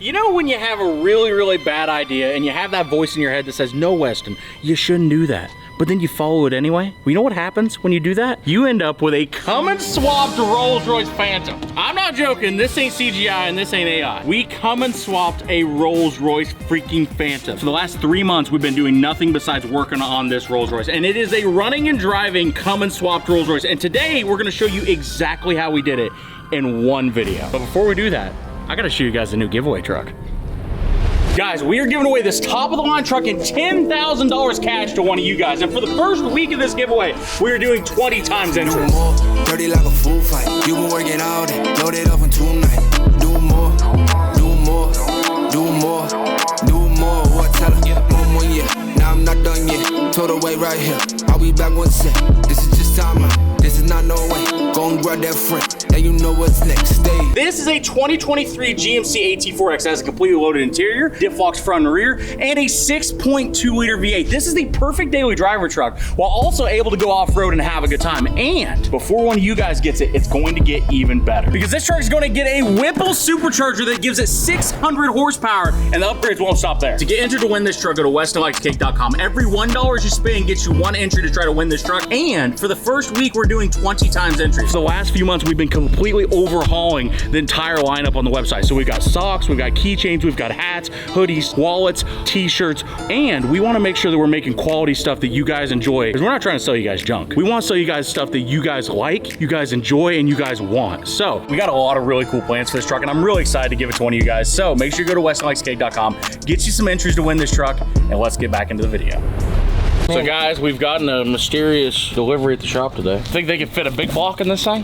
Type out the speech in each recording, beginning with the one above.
You know when you have a really, really bad idea and you have that voice in your head that says, no, Weston, you shouldn't do that. But then you follow it anyway? Well, you know what happens when you do that? You end up with a Cummins swapped Rolls-Royce Phantom. I'm not joking, this ain't CGI and this ain't AI. We Cummins swapped a Rolls-Royce freaking Phantom. For the last 3 months, we've been doing nothing besides working on this Rolls-Royce. And it is a running and driving Cummins swapped Rolls-Royce. And today, we're gonna show you exactly how we did it in one video. But before we do that, I gotta show you guys a new giveaway truck. Guys, we are giving away this top-of-the-line truck and $10,000 cash to one of you guys. And for the first week of this giveaway, we are doing 20 times entry. Dirty like a fool fight. You been working all day, loaded up in 2 nights. Do more, do more, do more, do more. What tell her? One more year. Now I'm not done yet. Total way right here. I'll be back one set. This is just time out. This is not no way. Go and grab that friend. Now you know what's next. Stay. This is a 2023 GMC AT4X that has a completely loaded interior, diff-locks front and rear, and a 6.2 liter V8. This is the perfect daily driver truck while also able to go off-road and have a good time. And before one of you guys gets it, it's going to get even better because this truck is going to get a Whipple supercharger that gives it 600 horsepower, and the upgrades won't stop there. To get entered to win this truck, go to westonlikescake.com. Every $1 you spend gets you 1 entry to try to win this truck. And for the first week, we're doing 20 times entries. For the last few months, we've been completely overhauling the entire lineup on the website. So we've got socks, we've got keychains, we've got hats, hoodies, wallets, t-shirts, and we want to make sure that we're making quality stuff that you guys enjoy, because we're not trying to sell you guys junk. We want to sell you guys stuff that you guys like, you guys enjoy, and you guys want. So we got a lot of really cool plans for this truck, and I'm really excited to give it to one of you guys. So make sure you go to westonlikescake.com, get you some entries to win this truck, and let's get back into the video. So guys, we've gotten a mysterious delivery at the shop today. Think they can fit a big block in this thing?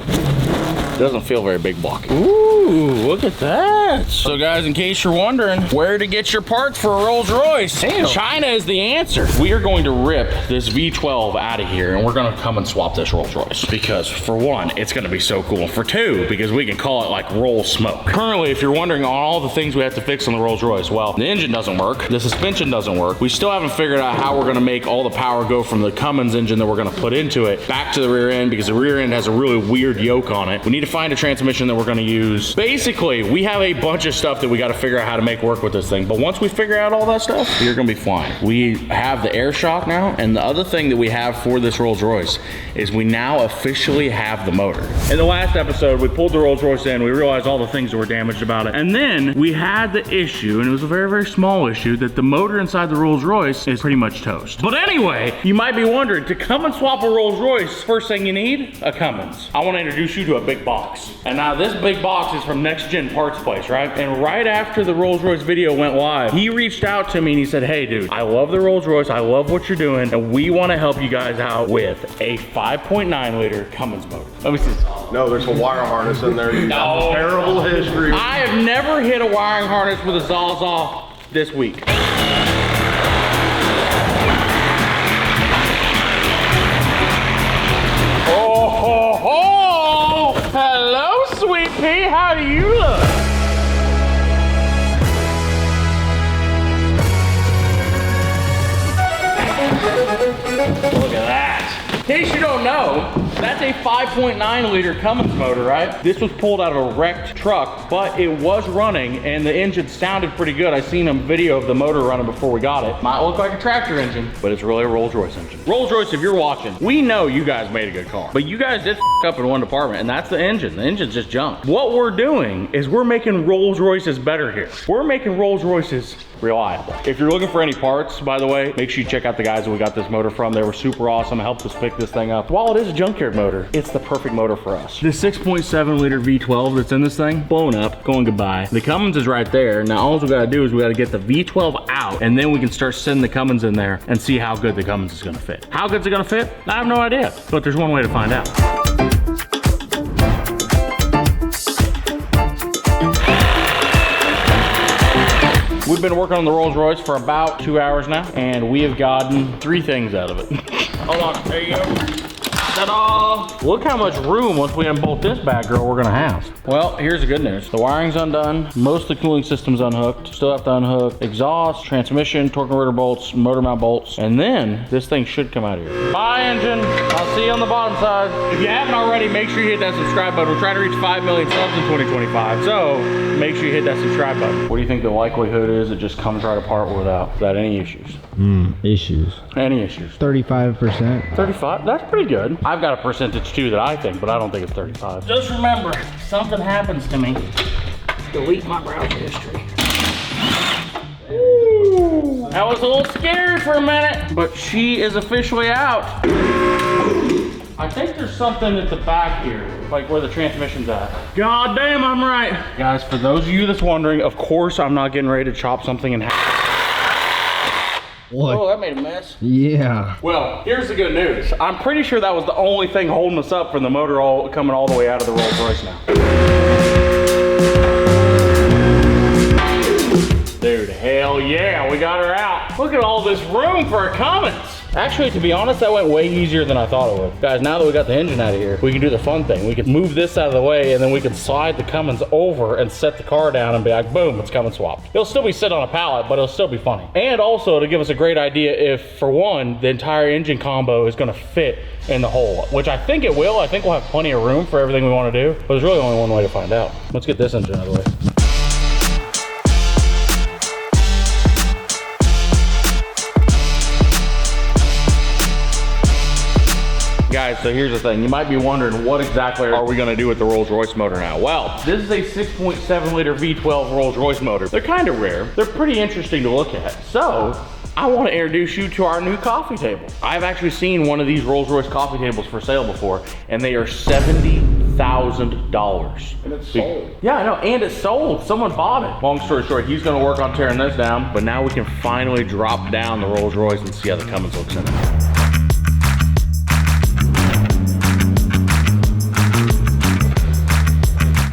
Doesn't feel very big block. Ooh, look at that. So guys, in case you're wondering where to get your parts for a Rolls-Royce, China is the answer. We are going to rip this V12 out of here and we're gonna come and swap this Rolls-Royce because for one, it's gonna be so cool. And for two, because we can call it like roll smoke. Currently, if you're wondering on all the things we have to fix on the Rolls-Royce, well, the engine doesn't work, the suspension doesn't work. We still haven't figured out how we're gonna make all the power go from the Cummins engine that we're gonna put into it back to the rear end because the rear end has a really weird yoke on it. We need to find a transmission that we're going to use. Basically, we have a bunch of stuff that we got to figure out how to make work with this thing. But once we figure out all that stuff, you're going to be flying. We have the air shock now. And the other thing that we have for this Rolls-Royce is we now officially have the motor. In the last episode, we pulled the Rolls-Royce in. We realized all the things that were damaged about it. And then we had the issue, and it was a very, very small issue, that the motor inside the Rolls-Royce is pretty much toast. But anyway, you might be wondering, to come and swap a Rolls-Royce, first thing you need, a Cummins. I want to introduce you to a big box. And now this big box is from Next Gen Parts Place, right? And right after the Rolls-Royce video went live, he reached out to me and he said, hey dude, I love the Rolls-Royce, I love what you're doing, and we want to help you guys out with a 5.9 liter Cummins motor. Let me see. No, there's a wire harness in there. No. Terrible history. I have never hit a wiring harness with a Sawzall this week. Oh ho ho! Hello, sweet pea. How do you look? Look at that. In case you don't know, that's a 5.9 liter Cummins motor, right? This was pulled out of a wrecked truck, but it was running and the engine sounded pretty good. I seen a video of the motor running before we got it. Might look like a tractor engine, but it's really a Rolls-Royce engine. Rolls-Royce, if you're watching, we know you guys made a good car, but you guys did up in one department, and that's the engine. The engine's just junk. What we're doing is we're making Rolls-Royces better here. We're making Rolls-Royces reliable. If you're looking for any parts, by the way, make sure you check out the guys that we got this motor from. They were super awesome, helped us pick this thing up. While it is a junkyard motor, it's the perfect motor for us. The 6.7 liter V12 that's in this thing, blown up, going goodbye. The Cummins is right there. Now all we gotta do is we gotta get the V12 out, and then we can start sending the Cummins in there and see how good the Cummins is gonna fit. How good's it gonna fit? I have no idea, but there's one way to find out. We've been working on the Rolls-Royce for about 2 hours now, and we have gotten 3 things out of it. Hold on, there you go. Ta-da! Look how much room once we unbolt this bad girl we're gonna have. Well, here's the good news. The wiring's undone. Most of the cooling system's unhooked. Still have to unhook exhaust, transmission, torque converter bolts, motor mount bolts, and then this thing should come out of here. Bye, engine. I'll see you on the bottom side. If you haven't already, make sure you hit that subscribe button. We're trying to reach 5 million subs in 2025, so make sure you hit that subscribe button. What do you think the likelihood is it just comes right apart without any issues? Issues. Any issues? 35%. 35? That's pretty good. I've got a percentage too that I think, but I don't think it's 35. Just remember, if something happens to me, delete my browser history. Ooh, I was a little scared for a minute, but she is officially out. I think there's something at the back here, like where the transmission's at. God damn, I'm right. Guys, for those of you that's wondering, of course I'm not getting ready to chop something in half. What? Oh, that made a mess. Yeah. Well, here's the good news. I'm pretty sure that was the only thing holding us up from the motor coming all the way out of the Rolls-Royce now. Dude, hell yeah, we got her out. Look at all this room for a Cummins. Actually, to be honest, that went way easier than I thought it would. Guys, now that we got the engine out of here, we can do the fun thing. We can move this out of the way, and then we can slide the Cummins over and set the car down and be like, boom, it's Cummins swapped. It'll still be sitting on a pallet, but it'll still be funny. And also to give us a great idea if, for one, the entire engine combo is gonna fit in the hole, which I think it will. I think we'll have plenty of room for everything we wanna do, but there's really only one way to find out. Let's get this engine out of the way. Guys, so here's the thing. You might be wondering, what exactly are we gonna do with the Rolls-Royce motor now? Well, this is a 6.7 liter V12 Rolls-Royce motor. They're kind of rare. They're pretty interesting to look at. So, I wanna introduce you to our new coffee table. I've actually seen one of these Rolls-Royce coffee tables for sale before, and they are $70,000. And it's sold. Yeah, I know, and it's sold. Someone bought it. Long story short, he's gonna work on tearing this down, but now we can finally drop down the Rolls-Royce and see how the Cummins looks in it.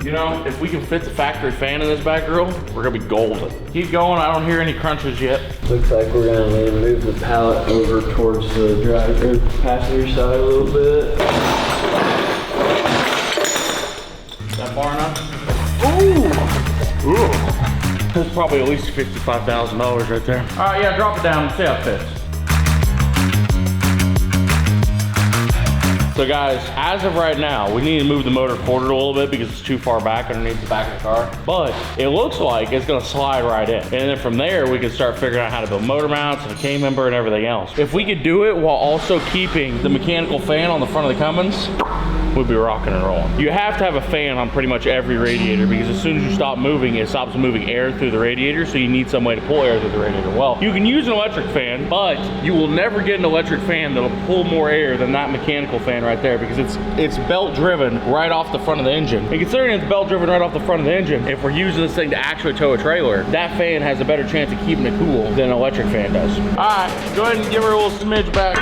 You know, if we can fit the factory fan in this back grill, we're gonna be golden. Keep going, I don't hear any crunches yet. Looks like we're gonna move the pallet over towards the driver passenger side a little bit. Is that far enough? Ooh! That's probably at least $55,000 right there. All right, yeah, drop it down and see how it fits. So guys, as of right now, we need to move the motor forward a little bit because it's too far back underneath the back of the car. But it looks like it's gonna slide right in. And then from there, we can start figuring out how to build motor mounts and a K-member and everything else. If we could do it while also keeping the mechanical fan on the front of the Cummins, we'd be rocking and rolling. You have to have a fan on pretty much every radiator because as soon as you stop moving, it stops moving air through the radiator, so you need some way to pull air through the radiator. Well, you can use an electric fan, but you will never get an electric fan that'll pull more air than that mechanical fan right there because it's belt driven right off the front of the engine. And considering it's belt driven right off the front of the engine, if we're using this thing to actually tow a trailer, that fan has a better chance of keeping it cool than an electric fan does. All right, go ahead and give her a little smidge back.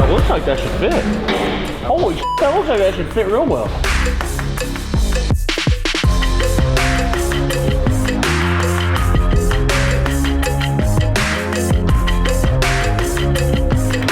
It looks like that should fit. Holy shit, that looks like that should fit real well.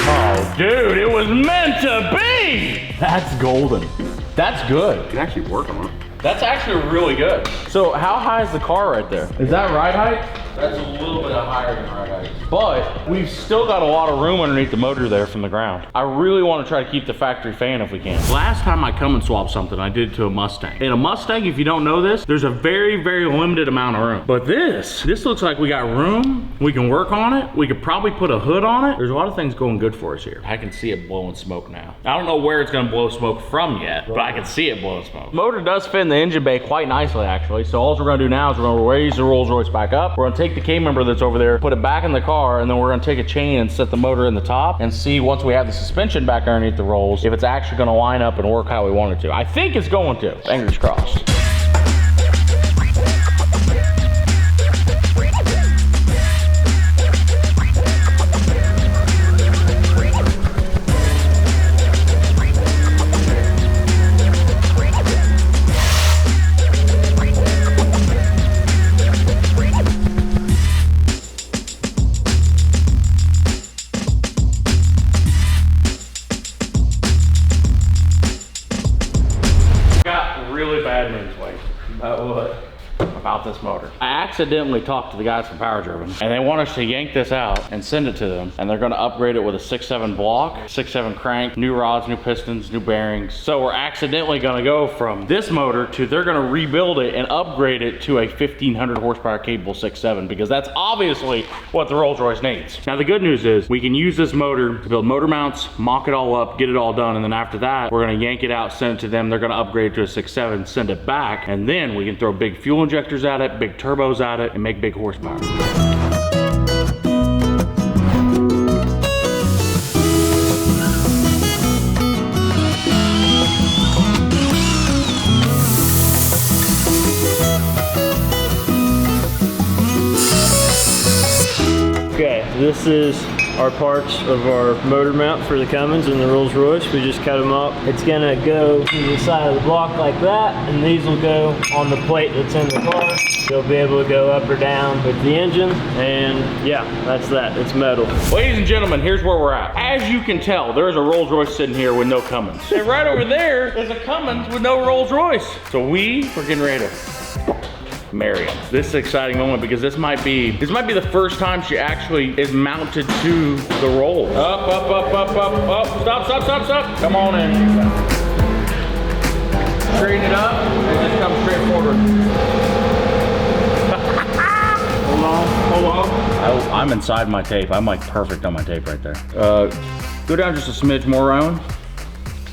Oh, dude, it was meant to be! That's golden. That's good. You can actually work on it. That's actually really good. So how high is the car right there? Is that ride height? That's a little bit higher than ride height. But we've still got a lot of room underneath the motor there from the ground. I really want to try to keep the factory fan if we can. Last time I come and swap something, I did to a Mustang. In a Mustang, if you don't know this, there's a very, very limited amount of room. But this looks like we got room. We can work on it. We could probably put a hood on it. There's a lot of things going good for us here. I can see it blowing smoke now. I don't know where it's gonna blow smoke from yet, but I can see it blowing smoke. Motor does fit in the engine bay quite nicely, actually. So all we're gonna do now is we're gonna raise the Rolls-Royce back up. We're gonna take the K-member that's over there, put it back in the car, and then we're gonna take a chain and set the motor in the top and see once we have the suspension back underneath the rolls, if it's actually gonna line up and work how we want it to. I think it's going to, fingers crossed. Edmonds way. About what? About this motor. I accidentally talked to the guys from Power Driven, and they want us to yank this out and send it to them, and they're gonna upgrade it with a 6.7 block, 6.7 crank, new rods, new pistons, new bearings. So we're accidentally gonna go from this motor to they're gonna rebuild it and upgrade it to a 1500 horsepower capable 6.7, because that's obviously what the Rolls-Royce needs. Now the good news is we can use this motor to build motor mounts, mock it all up, get it all done, and then after that, we're gonna yank it out, send it to them, they're gonna upgrade it to a 6.7, send it back, and then we can throw big fuel injectors at it, big turbos at it, and make big horsepower. Okay, this is our parts of our motor mount for the Cummins and the Rolls-Royce. We just cut them up. It's gonna go to the side of the block like that, and these will go on the plate that's in the car. They'll be able to go up or down with the engine, and yeah, that's that. It's metal. Ladies and gentlemen, here's where we're at. As you can tell, there's a Rolls-Royce sitting here with no Cummins. And right over there is a Cummins with no Rolls-Royce. So we're getting ready to marry them. This is an exciting moment because this might be the first time she actually is mounted to the Rolls. Up, up, up, up, up, up. Stop, stop, stop, stop. Come on in. Straighten it up and just come straight forward. Hold on, hold on. I'm inside my tape. I'm like perfect on my tape right there. Go down just a smidge more, Ryan.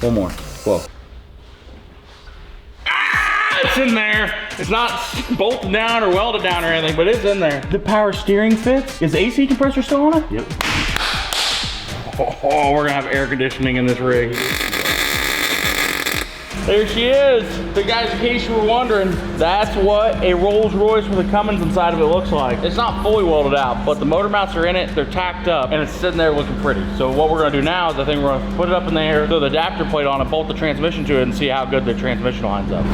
One more. Whoa. It's in there. It's not bolted down or welded down or anything, but it's in there. The power steering fits. Is the AC compressor still on it? Yep. Oh, we're gonna have air conditioning in this rig. There she is. So guys, in case you were wondering, that's what a Rolls-Royce with a Cummins inside of it looks like. It's not fully welded out, but the motor mounts are in it, they're tacked up, and it's sitting there looking pretty. So what we're gonna do now is I think we're gonna put it up in the air, throw the adapter plate on it, bolt the transmission to it, and see how good the transmission lines up.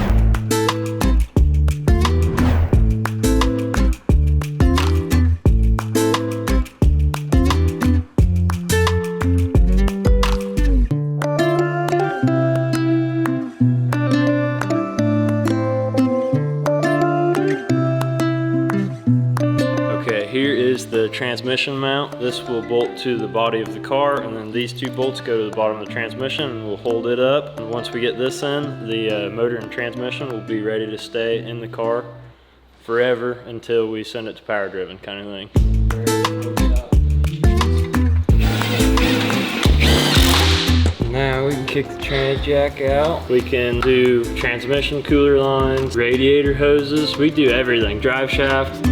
The transmission mount. This will bolt to the body of the car, and then these two bolts go to the bottom of the transmission and we'll hold it up. And once we get this in, the motor and transmission will be ready to stay in the car forever until we send it to Power Driven, kind of thing. Now we can kick the trans jack out. We can do transmission cooler lines, radiator hoses. We do everything, drive shaft.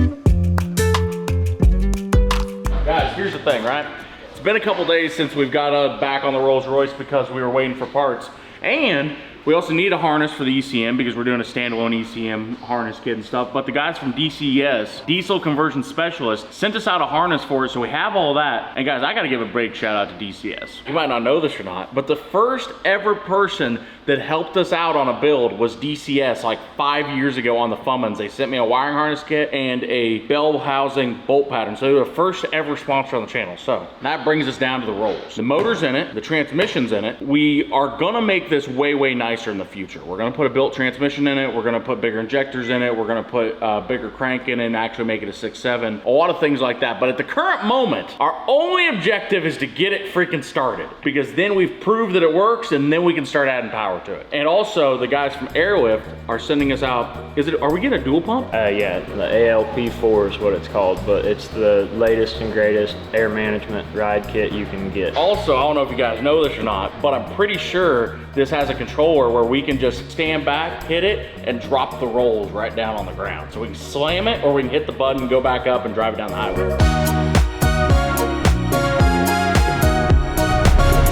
Guys, here's the thing, right? It's been a couple days since we've got back on the Rolls-Royce because we were waiting for parts. And we also need a harness for the ECM because we're doing a standalone ECM harness kit and stuff. But the guys from DCS, Diesel Conversion Specialist, sent us out a harness for it, so we have all that. And guys, I gotta give a big shout out to DCS. You might not know this or not, but the first ever person that helped us out on a build was DCS like 5 years ago on the Cummins. They sent me a wiring harness kit and a bell housing bolt pattern. So they're the first ever sponsor on the channel. So that brings us down to the Rolls. The motor's in it, the transmission's in it. We are gonna make this way, way nicer in the future. We're gonna put a built transmission in it. We're gonna put bigger injectors in it. We're gonna put a bigger crank in it and actually make it a 6.7. A lot of things like that. But at the current moment, our only objective is to get it freaking started, because then we've proved that it works and then we can start adding power to it. And also the guys from Airlift are sending us out, are we getting a dual pump? Yeah, the ALP4 is what it's called, but it's the latest and greatest air management ride kit you can get. Also, I don't know if you guys know this or not, but I'm pretty sure this has a controller where we can just stand back, hit it, and drop the Rolls right down on the ground. So we can slam it, or we can hit the button, go back up, and drive it down the highway.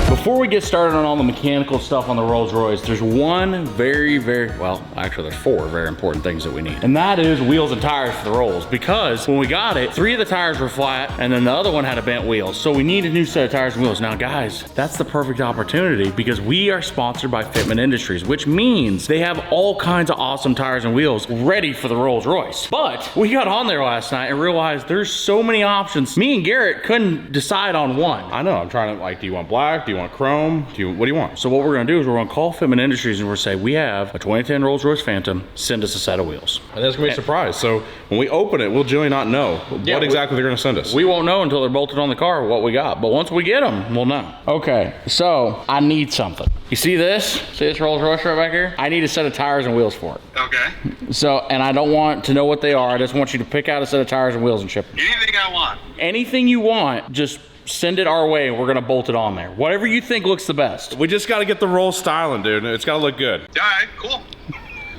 Before we get started on all the mechanical stuff on the Rolls-Royce, there's one well, actually there's four very important things that we need. And that is wheels and tires for the Rolls, because when we got it, 3 of the tires were flat and then the other one had a bent wheel. So we need a new set of tires and wheels. Now guys, that's the perfect opportunity because we are sponsored by Fitment Industries, which means they have all kinds of awesome tires and wheels ready for the Rolls-Royce. But we got on there last night and realized there's so many options. Me and Garrett couldn't decide on one. I know, I'm trying to, like, do you want black? Do you want chrome? What do you want? So what we're gonna do is we're gonna call Fitment Industries and we're gonna say, we have a 2010 Rolls-Royce Phantom, send us a set of wheels. And that's gonna be a surprise. So when we open it, we'll generally not know what exactly they're gonna send us. We won't know until they're bolted on the car what we got. But once we get them, we'll know. Okay, so I need something. You see this? See this Rolls-Royce right back here? I need a set of tires and wheels for it. Okay. So, and I don't want to know what they are. I just want you to pick out a set of tires and wheels and ship them. Anything I want. Anything you want, just send it our way and we're gonna bolt it on there. Whatever you think looks the best. We just gotta get the roll styling, dude. It's gotta look good. All right, cool.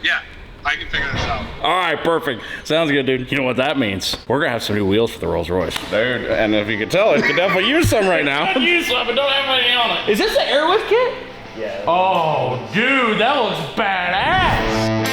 Yeah, I can figure this out. All right, perfect. Sounds good, dude. You know what that means? We're gonna have some new wheels for the Rolls-Royce. Dude, and if you could tell, it could definitely use some right now. Use some, but don't have any on it. Is this the airlift kit? Yeah. Oh, dude, that looks badass.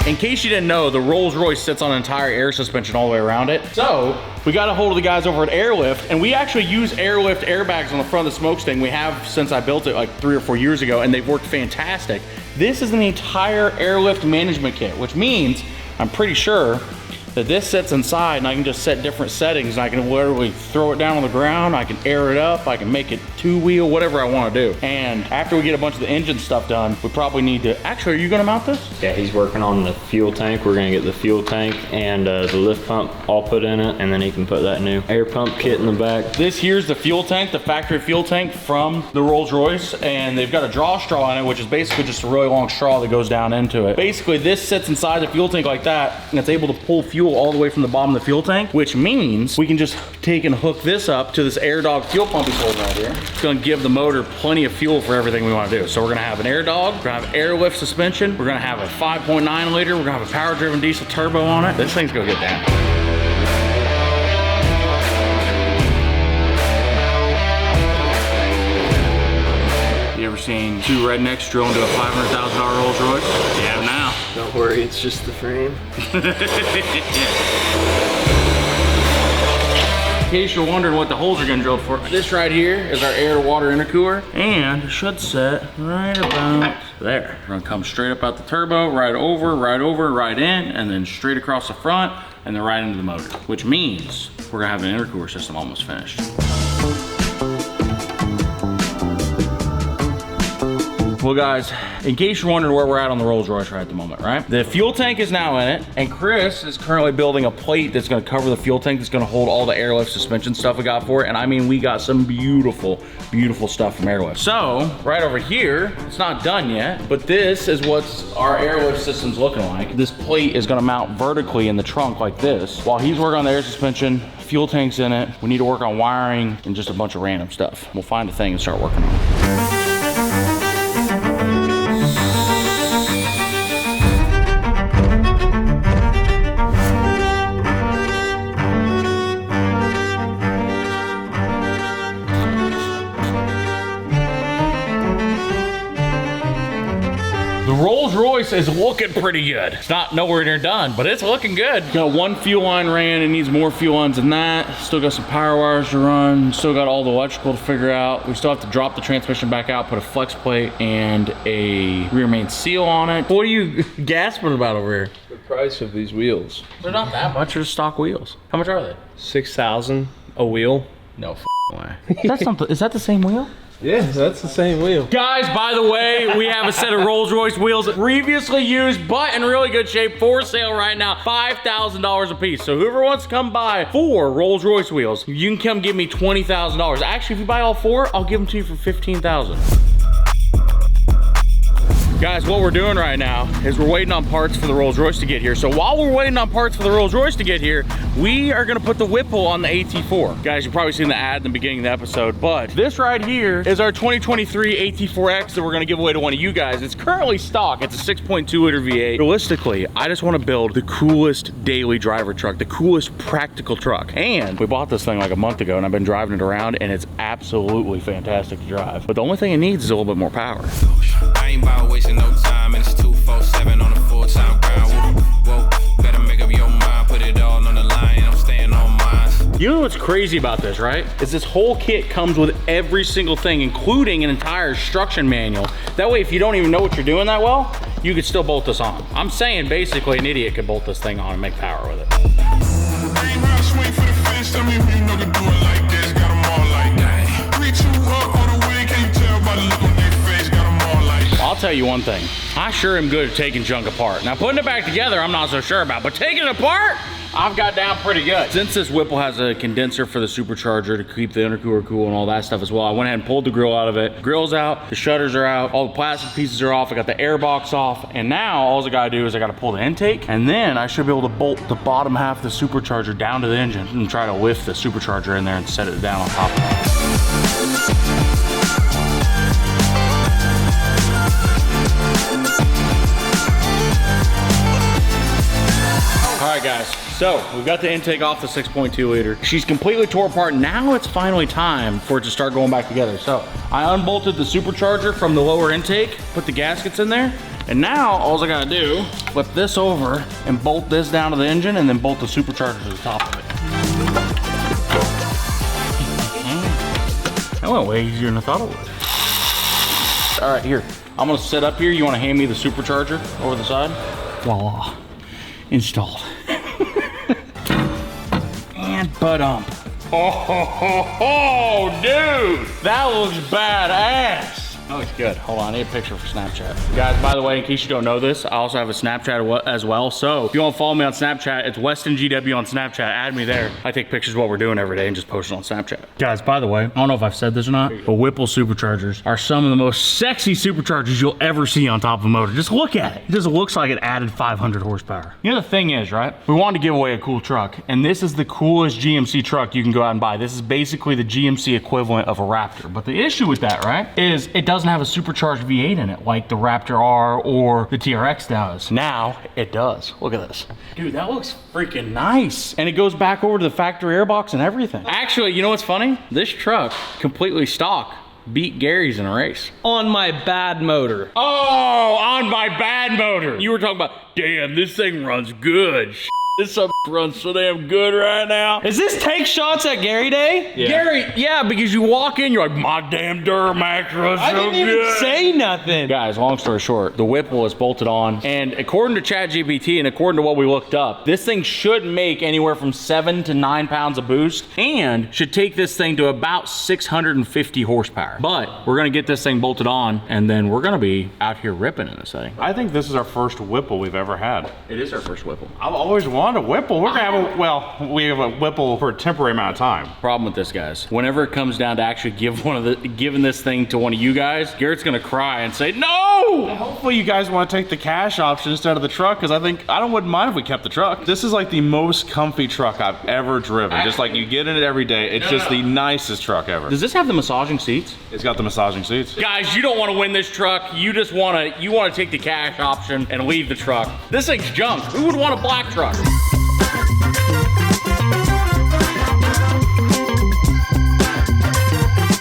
In case you didn't know, the Rolls-Royce sits on an entire air suspension all the way around it. So we got a hold of the guys over at Airlift, and we actually use Airlift airbags on the front of the smokestack. We have since I built it like 3 or 4 years ago, and they've worked fantastic. This is an entire Airlift management kit, which means I'm pretty sure that this sits inside and I can just set different settings. I can literally throw it down on the ground, I can air it up, I can make it 2-wheel, whatever I want to do. And after we get a bunch of the engine stuff done, we probably need to, actually, are you gonna mount this? Yeah, he's working on the fuel tank. We're gonna get the fuel tank and the lift pump all put in it, and then he can put that new air pump kit in the back. This here's the fuel tank, the factory fuel tank from the Rolls-Royce, and they've got a draw straw in it, which is basically just a really long straw that goes down into it. Basically, this sits inside the fuel tank like that, and it's able to pull fuel all the way from the bottom of the fuel tank, which means we can just take and hook this up to this Air Dog fuel pump he's holding right here. It's gonna give the motor plenty of fuel for everything we wanna do. So we're gonna have an Air Dog, we're gonna have Airlift suspension, we're gonna have a 5.9 liter, we're gonna have a power-driven diesel turbo on it. This thing's gonna get down. You ever seen two rednecks drill into a $500,000 Rolls-Royce? You have now. Don't worry, it's just the frame. In case you're wondering what the holes are gonna drill for, this right here is our air-to-water intercooler, and it should set right about there. We're gonna come straight up out the turbo, right over, right in, and then straight across the front, and then right into the motor, which means we're gonna have an intercooler system almost finished. Well guys, in case you're wondering where we're at on the Rolls-Royce right at the moment, right? The fuel tank is now in it, and Chris is currently building a plate that's gonna cover the fuel tank that's gonna hold all the Airlift suspension stuff we got for it. And I mean, we got some beautiful, beautiful stuff from Airlift. So, right over here, it's not done yet, but this is what our Airlift system's looking like. This plate is gonna mount vertically in the trunk like this. While he's working on the air suspension, fuel tank's in it, we need to work on wiring and just a bunch of random stuff. We'll find a thing and start working on it. The Rolls-Royce is looking pretty good. It's not nowhere near done, but it's looking good. Got one fuel line ran, it needs more fuel lines than that. Still got some power wires to run. Still got all the electrical to figure out. We still have to drop the transmission back out, put a flex plate and a rear main seal on it. What are you gasping about over here? The price of these wheels. They're not that much, they're stock wheels. How much are they? $6,000 a wheel. No way. That's something, is that the same wheel? Yeah, that's the same wheel. Guys, by the way, we have a set of Rolls-Royce wheels previously used, but in really good shape, for sale right now, $5,000 a piece. So whoever wants to come buy 4 Rolls-Royce wheels, you can come give me $20,000. Actually, if you buy all 4, I'll give them to you for $15,000. Guys, what we're doing right now is we're waiting on parts for the Rolls-Royce to get here. So while we're waiting on parts for the Rolls-Royce to get here, we are gonna put the Whipple on the AT4. Guys, you've probably seen the ad in the beginning of the episode, but this right here is our 2023 AT4X that we're gonna give away to one of you guys. It's currently stock, it's a 6.2 liter V8. Realistically, I just wanna build the coolest daily driver truck, the coolest practical truck. And we bought this thing like a month ago and I've been driving it around and it's absolutely fantastic to drive. But the only thing it needs is a little bit more power. I ain't about wasting no time, and it's 247 on a full-time grind. Whoa, better make up your mind, put it all on the line, I'm staying on mine. You know what's crazy about this, right? Is this whole kit comes with every single thing, including an entire instruction manual. That way, if you don't even know what you're doing that well, you could still bolt this on. I'm saying basically an idiot could bolt this thing on and make power with it. I'll tell you one thing. I sure am good at taking junk apart. Now putting it back together, I'm not so sure about, but taking it apart, I've got down pretty good. Since this Whipple has a condenser for the supercharger to keep the intercooler cool and all that stuff as well, I went ahead and pulled the grill out of it. The grill's out, the shutters are out, all the plastic pieces are off, I got the air box off, and now all I gotta do is I gotta pull the intake, and then I should be able to bolt the bottom half of the supercharger down to the engine and try to lift the supercharger in there and set it down on top of it. All right, guys, so we've got the intake off the 6.2 liter. She's completely tore apart. Now it's finally time for it to start going back together. So I unbolted the supercharger from the lower intake, put the gaskets in there, and now all I gotta do, flip this over and bolt this down to the engine and then bolt the supercharger to the top of it. That went way easier than I thought it would. All right, here, I'm gonna sit up here. You wanna hand me the supercharger over the side? Voila, installed. And ba-dump. Oh, dude, that looks badass. That looks good. Hold on, I need a picture for Snapchat. Guys, by the way, in case you don't know this, I also have a Snapchat as well. So if you want to follow me on Snapchat, it's WestonGW on Snapchat. Add me there. I take pictures of what we're doing every day and just post it on Snapchat. Guys, by the way, I don't know if I've said this or not, but Whipple superchargers are some of the most sexy superchargers you'll ever see on top of a motor. Just look at it. It just looks like it added 500 horsepower. You know, the thing is, right? We wanted to give away a cool truck, and this is the coolest GMC truck you can go out and buy. This is basically the GMC equivalent of a Raptor. But the issue with that, right, is it doesn't have a supercharged V8 in it like the Raptor R or the TRX does. Now it does. Look at this. Dude, that looks freaking nice. And it goes back over to the factory airbox and everything. Actually, you know what's funny? This truck, completely stock, beat Gary's in a race. On my bad motor. Oh, on my bad motor. You were talking about, damn, this thing runs good. This runs so damn good right now. Is this take shots at Gary Day? Yeah. Gary, yeah, because you walk in, you're like, my damn Duramax runs so good. I didn't even say nothing. Guys, long story short, the Whipple is bolted on, and according to ChatGPT and according to what we looked up, this thing should make anywhere from 7 to 9 pounds of boost and should take this thing to about 650 horsepower. But we're gonna get this thing bolted on, and then we're gonna be out here ripping in this thing. I think this is our first Whipple we've ever had. It is our first Whipple. I've always wanted a Whipple. We're gonna have a, well, we have a Whipple for a temporary amount of time. Problem with this, guys, whenever it comes down to actually giving this thing to one of you guys, Garrett's gonna cry and say, no! Hopefully you guys want to take the cash option instead of the truck, because I wouldn't mind if we kept the truck. This is like the most comfy truck I've ever driven. Just like you get in it every day. It's just the nicest truck ever. Does this have the massaging seats? It's got the massaging seats. Guys, you don't want to win this truck. You just want to take the cash option and leave the truck. This thing's junk. Who would want a black truck?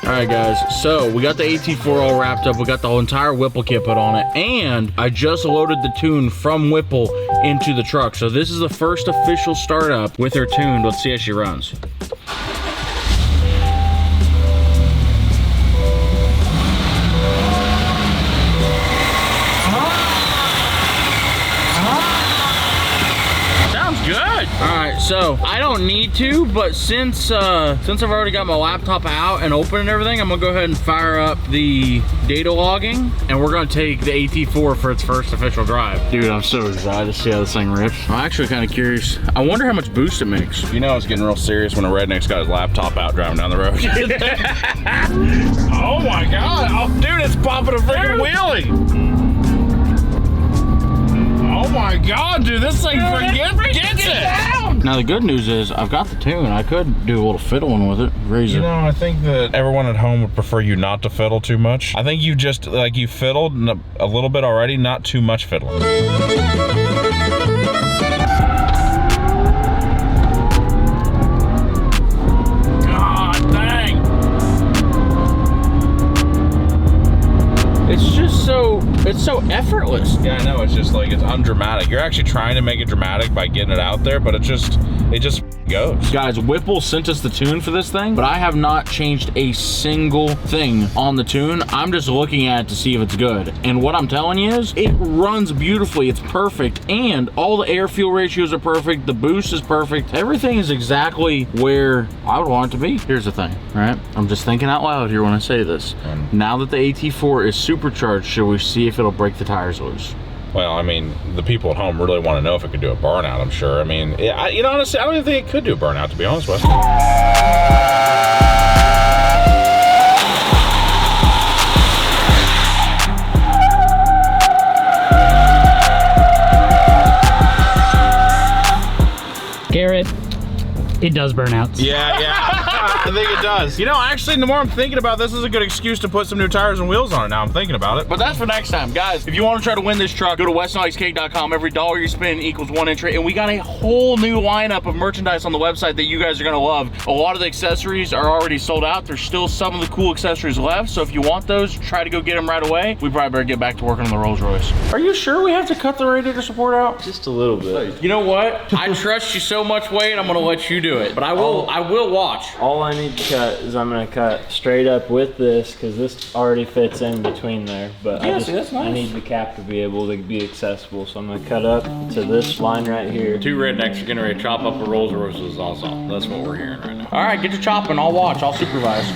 All right, guys, so we got the AT4 all wrapped up. We got the whole entire Whipple kit put on it, and I just loaded the tune from Whipple into the truck. So this is the first official startup with her tuned. Let's see how she runs. Good. All right, so I don't need to, but since I've already got my laptop out and open and everything, I'm gonna go ahead and fire up the data logging, and we're gonna take the AT4 for its first official drive. Dude, I'm so excited to see how this thing rips. I'm actually kind of curious. I wonder how much boost it makes. You know it's getting real serious when a redneck's got his laptop out driving down the road. Oh my God, oh, dude, it's popping a freaking wheelie. Oh my God, dude, this thing gets it. Now the good news is I've got the tune. I could do a little fiddling with it. Raise it. You know, I think that everyone at home would prefer you not to fiddle too much. I think you just, like, you fiddled a little bit already, not too much fiddling. God dang. It's so effortless. Yeah, I know, it's just like, it's undramatic. You're actually trying to make it dramatic by getting it out there, but it just goes. Guys, Whipple sent us the tune for this thing, but I have not changed a single thing on the tune. I'm just looking at it to see if it's good. And what I'm telling you is, it runs beautifully. It's perfect. And all the air fuel ratios are perfect. The boost is perfect. Everything is exactly where I would want it to be. Here's the thing, all right? I'm just thinking out loud here when I say this. Now that the AT4 is supercharged, should we see if it'll break the tires loose? Well, I mean, the people at home really want to know if it could do a burnout, I'm sure. I mean, you know, honestly, I don't even think it could do a burnout, to be honest with you. Garrett, it does burnouts. Yeah. I think it does. You know, actually, the more I'm thinking about this, is a good excuse to put some new tires and wheels on it now I'm thinking about it. But that's for next time. Guys, if you want to try to win this truck, go to westonlikescake.com. Every dollar you spend equals 1 entry. And we got a whole new lineup of merchandise on the website that you guys are going to love. A lot of the accessories are already sold out. There's still some of the cool accessories left. So if you want those, try to go get them right away. We probably better get back to working on the Rolls-Royce. Are you sure we have to cut the radiator support out? Just a little bit. You know what? I trust you so much, Wade. I'm going to let you do it. But I will watch. All I need to cut is I'm gonna cut straight up with this because this already fits in between there. But Yeah, see, that's nice. I need the cap to be able to be accessible, so I'm gonna cut up to this line right here. Two rednecks are getting ready to chop up a Rolls-Royce is awesome. That's what we're hearing right now. All right, get to chopping. I'll watch. I'll supervise.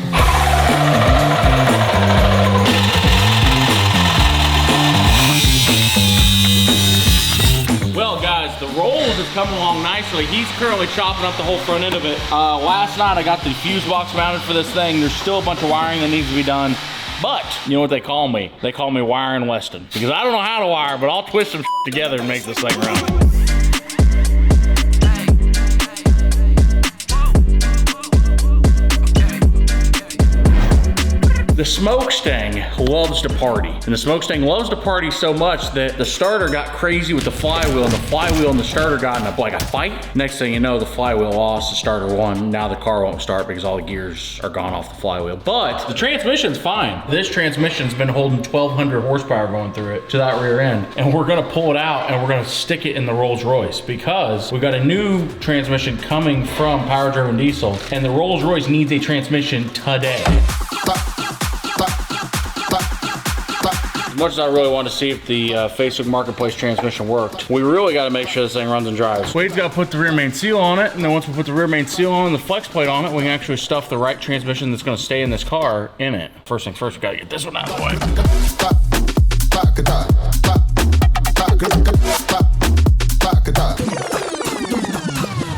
Well, guys, the Rolls is coming along nicely. He's currently chopping up the whole front end of it. Last night, I got the fuse box mounted for this thing. There's still a bunch of wiring that needs to be done. But, you know what they call me? They call me Wiring Weston. Because I don't know how to wire, but I'll twist some together and make this thing run. The Smokestang loves to party. And the Smokestang loves to party so much that the starter got crazy with the flywheel, and the flywheel and the starter got in a fight. Next thing you know, the flywheel lost, the starter won. Now the car won't start because all the gears are gone off the flywheel. But the transmission's fine. This transmission's been holding 1,200 horsepower going through it to that rear end. And we're gonna pull it out and we're gonna stick it in the Rolls-Royce because we got a new transmission coming from power-driven diesel, and the Rolls-Royce needs a transmission today. As much as I really want to see if the Facebook Marketplace transmission worked, we really got to make sure this thing runs and drives. Wade's got to put the rear main seal on it, and then once we put the rear main seal on and the flex plate on it, we can actually stuff the right transmission that's going to stay in this car in it. First thing first, we got to get this one out of the way.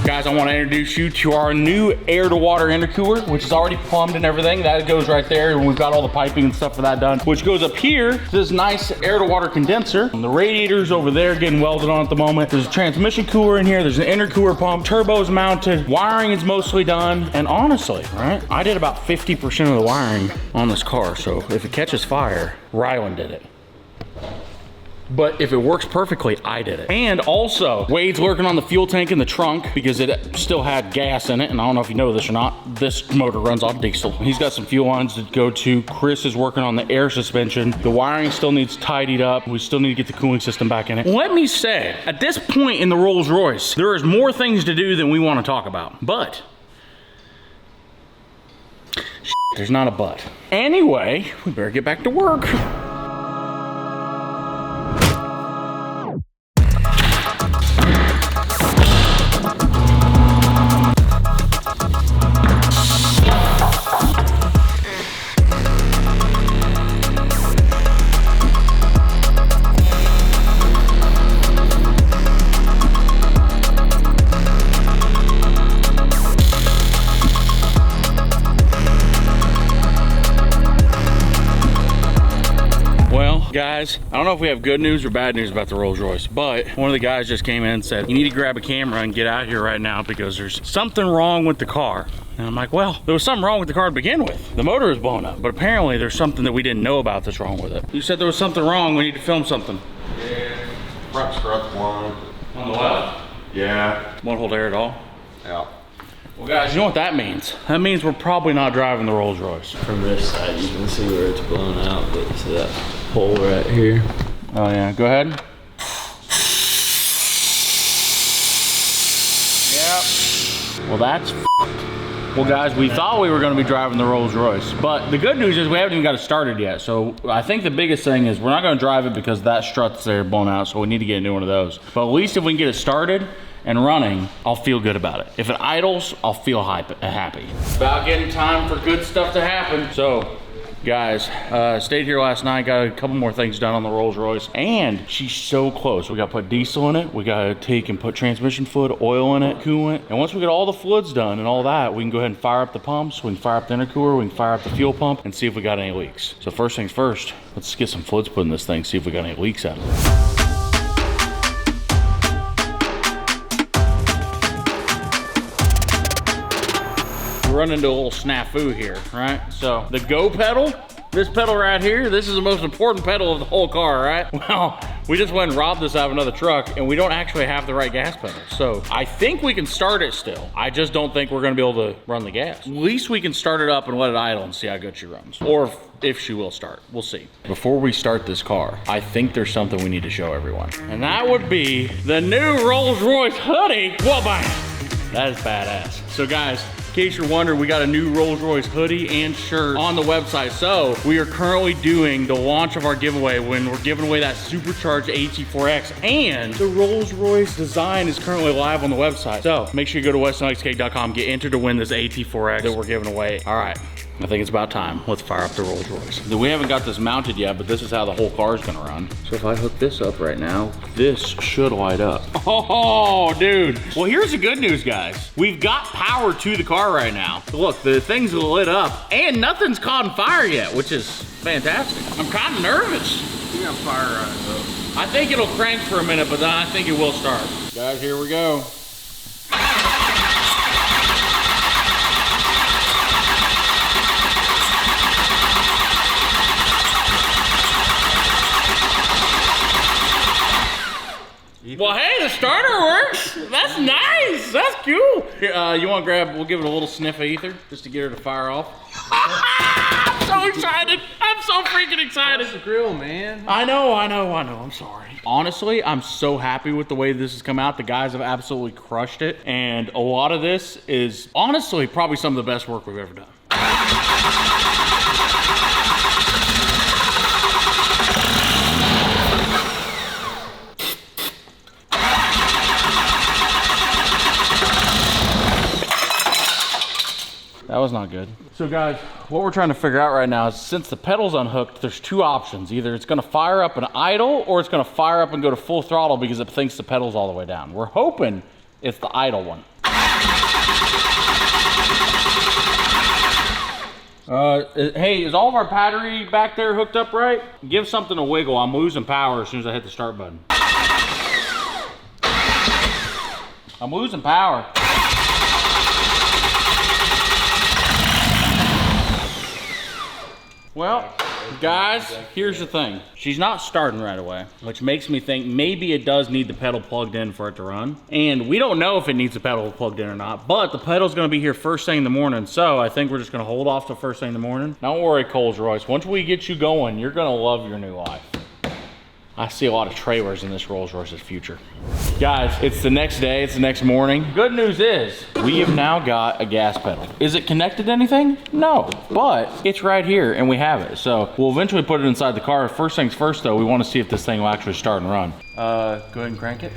Guys, I want to introduce you to our new air-to-water intercooler, which is already plumbed and everything. That goes right there, and we've got all the piping and stuff for that done, which goes up here to this nice air-to-water condenser. And the radiator's over there getting welded on at the moment. There's a transmission cooler in here. There's an intercooler pump. Turbo's mounted. Wiring is mostly done. And honestly, right, I did about 50% of the wiring on this car, so if it catches fire, Rylan did it. But if it works perfectly, I did it. And also, Wade's working on the fuel tank in the trunk because it still had gas in it. And I don't know if you know this or not, this motor runs off diesel. He's got some fuel lines to go to. Chris is working on the air suspension. The wiring still needs tidied up. We still need to get the cooling system back in it. Let me say, at this point in the Rolls-Royce, there is more things to do than we want to talk about. But there's not a but. Anyway, we better get back to work. Guys, I don't know if we have good news or bad news about the Rolls-Royce, but one of the guys just came in and said, you need to grab a camera and get out here right now because there's something wrong with the car. And I'm like, well, there was something wrong with the car to begin with. The motor is blown up, but apparently there's something that we didn't know about that's wrong with it. You said there was something wrong, we need to film something. Yeah, front strut's blown. On the left? Yeah. Won't hold air at all? Yeah. Well guys, you know what that means? That means we're probably not driving the Rolls-Royce. From this side, you can see where it's blown out, but see that hole right here? Oh yeah, go ahead. Yep. Well, that's well, guys, we thought we were going to be driving the Rolls-Royce, but the good news is we haven't even got it started yet. So I think the biggest thing is we're not going to drive it because that strut's there blown out, so we need to get a new one of those. But at least if we can get it started and running, I'll feel good about it. If it idles, I'll feel happy. About getting time for good stuff to happen. So, guys, stayed here last night, got a couple more things done on the Rolls-Royce, and she's so close. We got to put diesel in it, we got to take and put transmission fluid, oil in it, coolant, and once we get all the fluids done and all that, we can go ahead and fire up the pumps, we can fire up the intercooler, we can fire up the fuel pump, and see if we got any leaks. So first things first, let's get some fluids put in this thing, see if we got any leaks out of it. Run into a little snafu here, right? So the go pedal, this pedal right here, this is the most important pedal of the whole car, right? Well, we just went and robbed this out of another truck and we don't actually have the right gas pedal. So I think we can start it still. I just don't think we're gonna be able to run the gas. At least we can start it up and let it idle and see how good she runs. Or if she will start, we'll see. Before we start this car, I think there's something we need to show everyone. And that would be the new Rolls-Royce hoodie. Whoa, bang. That is badass. So guys, in case you're wondering, we got a new Rolls-Royce hoodie and shirt on the website. So we are currently doing the launch of our giveaway when we're giving away that supercharged AT4X, and the Rolls-Royce design is currently live on the website. So make sure you go to westonxk.com, get entered to win this AT4X that we're giving away. All right, I think it's about time. Let's fire up the Rolls-Royce. We haven't got this mounted yet, but this is how the whole car is gonna run. So if I hook this up right now, this should light up. Oh, dude. Well, here's the good news, guys. We've got power to the car right now. Look, the thing's lit up and nothing's caught on fire yet, which is fantastic. I'm kind of nervous. You got fire on it though. I think it'll crank for a minute, but then I think it will start. Guys, here we go. Well, hey, the starter works. That's nice. That's cool. Here, you want to grab, we'll give it a little sniff of ether just to get her to fire off. I'm so excited. I'm so freaking excited. That's the grill, man. I know. I'm sorry. Honestly, I'm so happy with the way this has come out. The guys have absolutely crushed it. And a lot of this is honestly probably some of the best work we've ever done. That was not good. So guys, what we're trying to figure out right now is since the pedal's unhooked, there's two options. Either it's gonna fire up and idle, or it's gonna fire up and go to full throttle because it thinks the pedal's all the way down. We're hoping it's the idle one. Hey, is all of our battery back there hooked up right? Give something a wiggle. I'm losing power as soon as I hit the start button. I'm losing power. Well, guys, here's the thing. She's not starting right away, which makes me think maybe it does need the pedal plugged in for it to run. And we don't know if it needs the pedal plugged in or not, but the pedal's gonna be here first thing in the morning, so I think we're just gonna hold off till first thing in the morning. Don't worry, Rolls-Royce. Once we get you going, you're gonna love your new life. I see a lot of trailers in this Rolls-Royce's future. Guys, it's the next day, it's the next morning. Good news is, we have now got a gas pedal. Is it connected to anything? No, but it's right here and we have it. So we'll eventually put it inside the car. First things first though, we wanna see if this thing will actually start and run. Go ahead and crank it.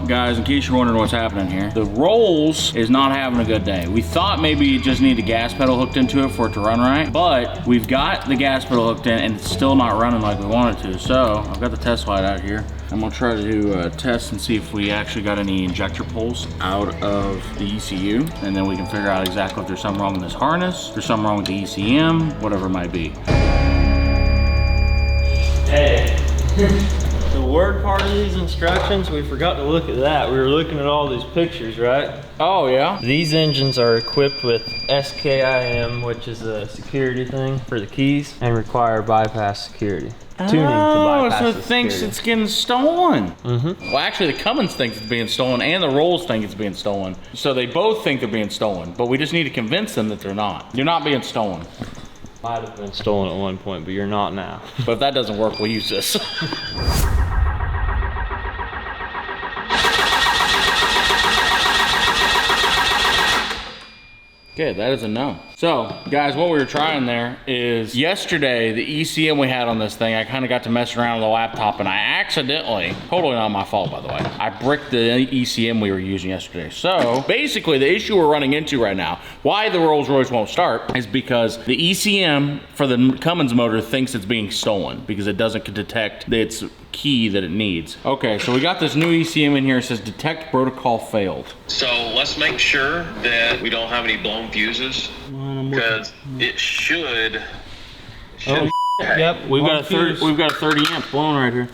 Guys, in case you're wondering what's happening here, the Rolls is not having a good day. We thought maybe you just need the gas pedal hooked into it for it to run right, but we've got the gas pedal hooked in and it's still not running like we want it to. So I've got the test light out here. I'm gonna try to do a test and see if we actually got any injector pulls out of the ECU, and then we can figure out exactly if there's something wrong with this harness, if there's something wrong with the ECM, whatever it might be. Hey. The word part of these instructions, we forgot to look at that. We were looking at all these pictures, right? Oh, yeah? These engines are equipped with SKIM, which is a security thing for the keys, and require bypass security. tuning to bypass so it the thinks security. it's getting stolen. Well, actually, the Cummins thinks it's being stolen, and the Rolls think it's being stolen. So they both think they're being stolen, but we just need to convince them that they're not. You're not being stolen. Might have been stolen at one point, but you're not now. But if that doesn't work, we'll use this. Okay, that is a no. So, guys, what we were trying there is yesterday, the ECM we had on this thing, I kind of got to mess around with the laptop and I accidentally, totally not my fault, by the way, I bricked the ECM we were using yesterday. So, basically, the issue we're running into right now, why the Rolls-Royce won't start, is because the ECM for the Cummins motor thinks it's being stolen because it doesn't detect its key that it needs. Okay, so we got this new ECM in here. It says detect protocol failed. So let's make sure that we don't have any blown fuses, because it should. Yep, we've got a 30 amp blown right here.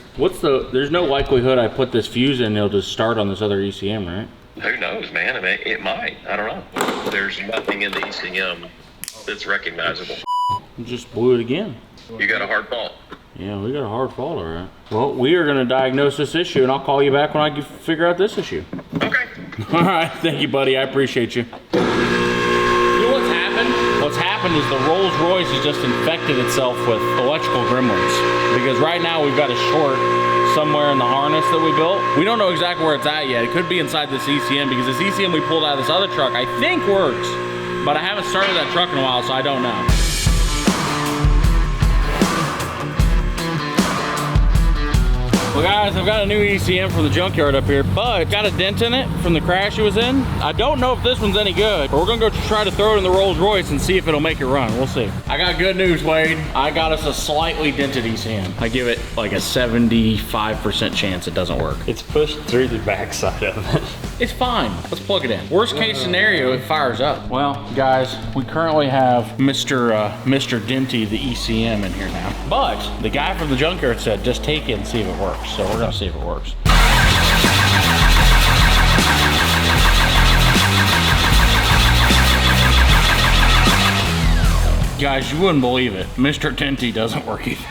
There's no likelihood I put this fuse in, it'll just start on this other ECM, right? Who knows, man? I mean, it might. I don't know. There's nothing in the ECM that's recognizable. Just blew it again. You got a hard fault. Yeah, we got a hard fault, all right. Well, we are gonna diagnose this issue and I'll call you back when I can figure out this issue. Okay. All right, thank you, buddy, I appreciate you. You know what's happened? What's happened is the Rolls-Royce has just infected itself with electrical gremlins. Because right now we've got a short somewhere in the harness that we built. We don't know exactly where it's at yet. It could be inside this ECM because this ECM we pulled out of this other truck I think works. But I haven't started that truck in a while, so I don't know. Well guys, I've got a new ECM from the junkyard up here, but got a dent in it from the crash it was in. I don't know if this one's any good, but we're gonna go try to throw it in the Rolls-Royce and see if it'll make it run. We'll see. I got good news, Wade. I got us a slightly dented ECM. I give it like a 75% chance it doesn't work. It's pushed through the backside of it. It's fine. Let's plug it in. Worst case scenario, it fires up. Well, guys, we currently have Mr. Denty, the ECM, in here now. But the guy from the junkyard said, just take it and see if it works. So we're gonna see if it works. Guys, you wouldn't believe it. Mr. Denty doesn't work either.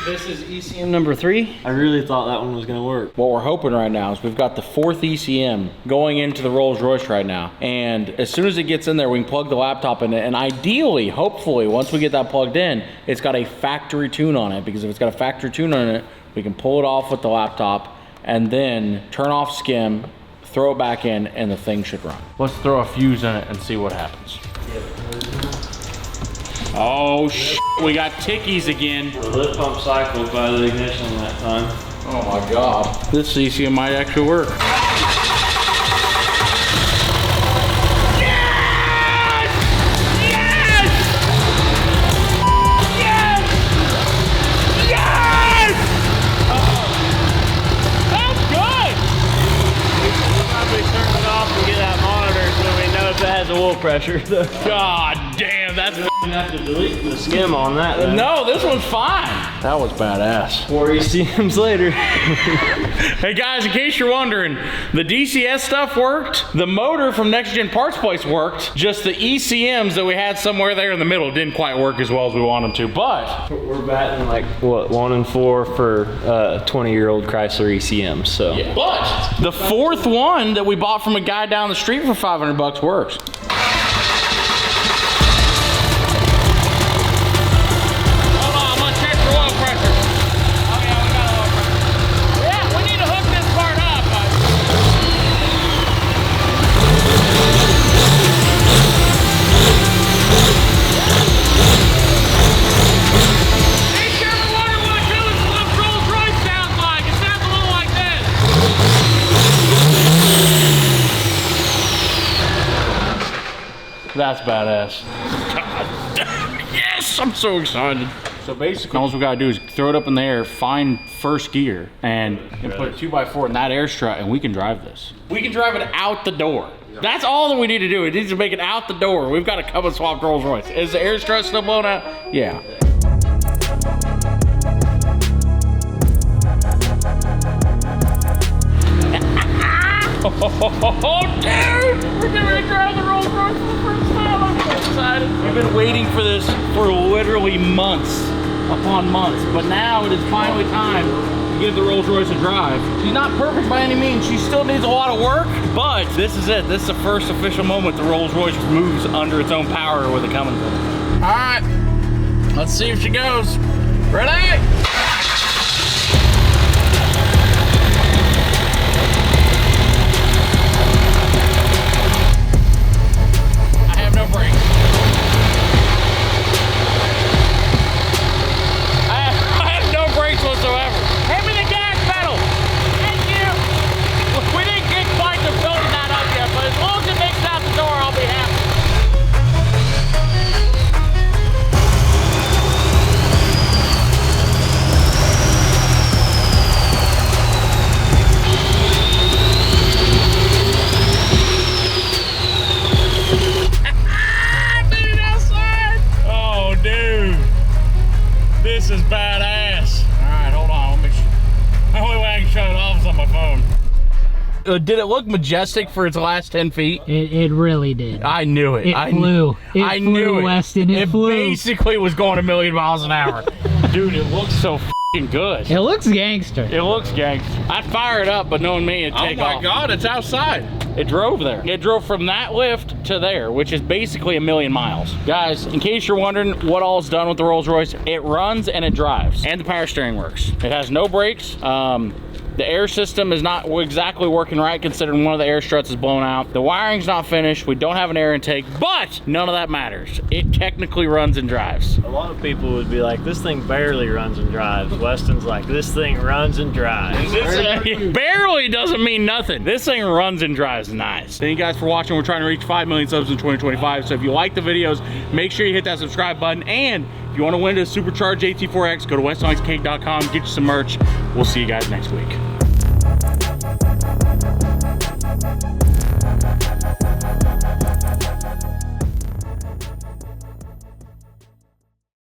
This is ECM number 3. I really thought that one was gonna work. What we're hoping right now is we've got the 4th ECM going into the Rolls-Royce right now. And as soon as it gets in there, we can plug the laptop in it. And ideally, hopefully, once we get that plugged in, it's got a factory tune on it. Because if it's got a factory tune on it, we can pull it off with the laptop and then turn off skim, throw it back in, and the thing should run. Let's throw a fuse in it and see what happens. Oh, we got tickies again. The lift pump cycled by the ignition that time. Oh my God. This ECM might actually work. Has a oil pressure. God damn, that's You have to delete the skim on that. Then. No, this one's fine. That was badass. 4 ECMs later. Hey guys, in case you're wondering, the DCS stuff worked. The motor from Next Gen Parts Place worked. Just the ECMs that we had somewhere there in the middle didn't quite work as well as we want them to, but we're batting like, what, 1 and 4 for 20-year-old Chrysler ECMs, so. Yeah. But the 4th one that we bought from a guy down the street for $500 works. That's badass. God. Yes, I'm so excited. So basically, all we gotta do is throw it up in the air, find first gear, and put a 2x4 in that air strut, and we can drive this. We can drive it out the door. That's all that we need to do. We need to make it out the door. We've got a Cummins swapped Rolls-Royce. Is the air strut still blown out? Yeah. Oh, dude! We're gonna drive the Rolls-Royce for the first time. I'm so excited. We've been waiting for this for literally months. upon months, but now it is finally time to give the Rolls-Royce a drive. She's not perfect by any means. She still needs a lot of work, but this is it. This is the first official moment the Rolls-Royce moves under its own power with a Cummins. All right, let's see if she goes. Ready? This is badass. All right, hold on. The only way I can shut it off is on my phone. Did it look majestic for its last 10 feet? It really did. I knew it. It flew. I knew it. Weston. It flew. Basically was going 1,000,000 miles an hour. Dude, it looks so f***ing good. It looks gangster. It looks gangster. I'd fire it up, but knowing me, it'd take off. Oh my God, it's outside. It drove there. It drove from that lift to there, which is basically 1,000,000 miles. Guys, in case you're wondering what all is done with the Rolls-Royce, it runs and it drives. And the power steering works. It has no brakes. The air system is not exactly working right considering one of the air struts is blown out. The wiring's not finished. We don't have an air intake, but none of that matters. It technically runs and drives. A lot of people would be like, this thing barely runs and drives. Weston's like, this thing runs and drives. Barely doesn't mean nothing. This thing runs and drives nice. Thank you guys for watching. We're trying to reach 5 million subs in 2025. So if you like the videos, make sure you hit that subscribe button. And if you want to win a Supercharged AT4X, go to westonlikescake.com, get you some merch. We'll see you guys next week.